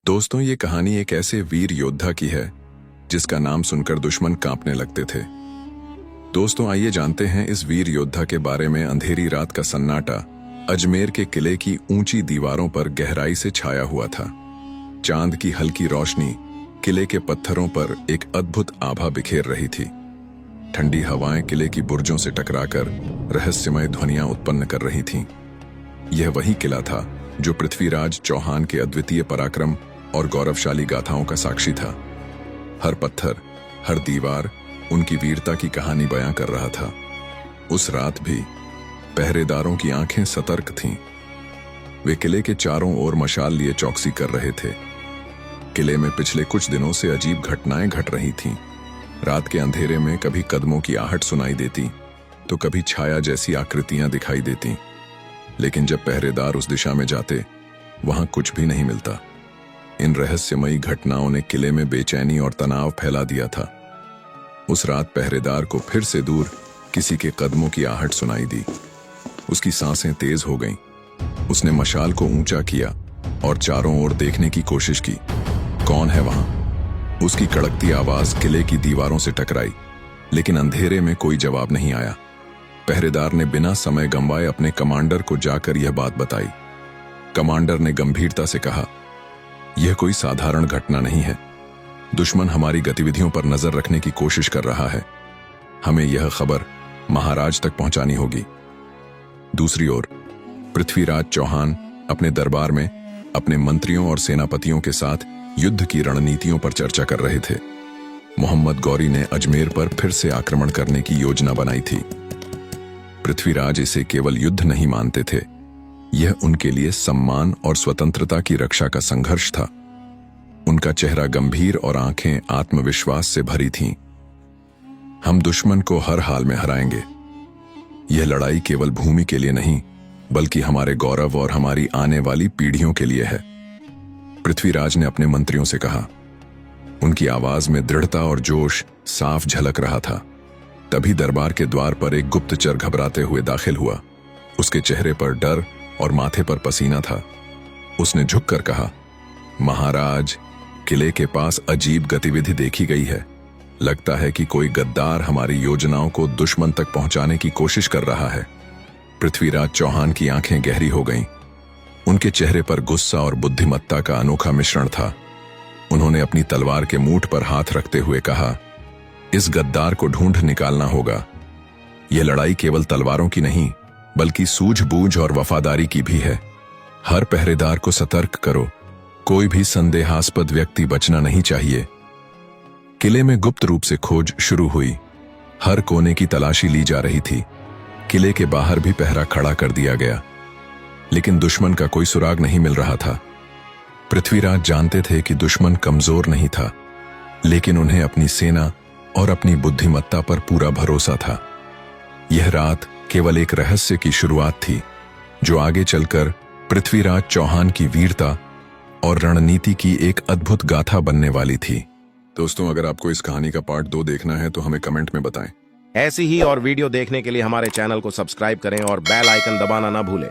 दोस्तों, ये कहानी एक ऐसे वीर योद्धा की है जिसका नाम सुनकर दुश्मन कांपने लगते थे। दोस्तों, आइए जानते हैं इस वीर योद्धा के बारे में। अंधेरी रात का सन्नाटा अजमेर के किले की ऊंची दीवारों पर गहराई से छाया हुआ था। चांद की हल्की रोशनी किले के पत्थरों पर एक अद्भुत आभा बिखेर रही थी। ठंडी हवाएं किले की बुर्जों से टकराकर रहस्यमय ध्वनियां उत्पन्न कर रही थीं। यह वही किला था जो पृथ्वीराज चौहान के अद्वितीय पराक्रम और गौरवशाली गाथाओं का साक्षी था। हर पत्थर, हर दीवार उनकी वीरता की कहानी बयां कर रहा था। उस रात भी पहरेदारों की आंखें सतर्क थीं। वे किले के चारों ओर मशाल लिए चौकसी कर रहे थे। किले में पिछले कुछ दिनों से अजीब घटनाएं घट रही थीं। रात के अंधेरे में कभी कदमों की आहट सुनाई देती तो कभी छाया जैसी आकृतियां दिखाई देती, लेकिन जब पहरेदार उस दिशा में जाते वहां कुछ भी नहीं मिलता। इन रहस्यमयी घटनाओं ने किले में बेचैनी और तनाव फैला दिया था। उस रात पहरेदार को फिर से दूर किसी के कदमों की आहट सुनाई दी। उसकी सांसें तेज हो गईं। उसने मशाल को ऊंचा किया और चारों ओर देखने की कोशिश की। कौन है वहां? उसकी कड़कती आवाज किले की दीवारों से टकराई, लेकिन अंधेरे में कोई जवाब नहीं आया। पहरेदार ने बिना समय गंवाए अपने कमांडर को जाकर यह बात बताई। कमांडर ने गंभीरता से कहा, यह कोई साधारण घटना नहीं है। दुश्मन हमारी गतिविधियों पर नजर रखने की कोशिश कर रहा है। हमें यह खबर महाराज तक पहुंचानी होगी। दूसरी ओर पृथ्वीराज चौहान अपने दरबार में अपने मंत्रियों और सेनापतियों के साथ युद्ध की रणनीतियों पर चर्चा कर रहे थे। मोहम्मद गौरी ने अजमेर पर फिर से आक्रमण करने की योजना बनाई थी। पृथ्वीराज इसे केवल युद्ध नहीं मानते थे, यह उनके लिए सम्मान और स्वतंत्रता की रक्षा का संघर्ष था। उनका चेहरा गंभीर और आंखें आत्मविश्वास से भरी थीं। हम दुश्मन को हर हाल में हराएंगे। यह लड़ाई केवल भूमि के लिए नहीं, बल्कि हमारे गौरव और हमारी आने वाली पीढ़ियों के लिए है, पृथ्वीराज ने अपने मंत्रियों से कहा। उनकी आवाज में दृढ़ता और जोश साफ झलक रहा था। तभी दरबार के द्वार पर एक गुप्तचर घबराते हुए दाखिल हुआ। उसके चेहरे पर डर और माथे पर पसीना था। उसने झुककर कहा, महाराज, किले के पास अजीब गतिविधि देखी गई है। लगता है कि कोई गद्दार हमारी योजनाओं को दुश्मन तक पहुंचाने की कोशिश कर रहा है। पृथ्वीराज चौहान की आंखें गहरी हो गईं। उनके चेहरे पर गुस्सा और बुद्धिमत्ता का अनोखा मिश्रण था। उन्होंने अपनी तलवार के मूठ पर हाथ रखते हुए कहा, इस गद्दार को ढूंढ निकालना होगा। यह लड़ाई केवल तलवारों की नहीं, बल्कि सूझबूझ और वफादारी की भी है। हर पहरेदार को सतर्क करो। कोई भी संदेहास्पद व्यक्ति बचना नहीं चाहिए। किले में गुप्त रूप से खोज शुरू हुई। हर कोने की तलाशी ली जा रही थी। किले के बाहर भी पहरा खड़ा कर दिया गया, लेकिन दुश्मन का कोई सुराग नहीं मिल रहा था। पृथ्वीराज जानते थे कि दुश्मन कमजोर नहीं था, लेकिन उन्हें अपनी सेना और अपनी बुद्धिमत्ता पर पूरा भरोसा था। यह रात केवल एक रहस्य की शुरुआत थी, जो आगे चलकर पृथ्वीराज चौहान की वीरता और रणनीति की एक अद्भुत गाथा बनने वाली थी। दोस्तों, अगर आपको इस कहानी का पार्ट 2 देखना है तो हमें कमेंट में बताएं। ऐसी ही और वीडियो देखने के लिए हमारे चैनल को सब्सक्राइब करें और बेल आइकन दबाना ना भूलें।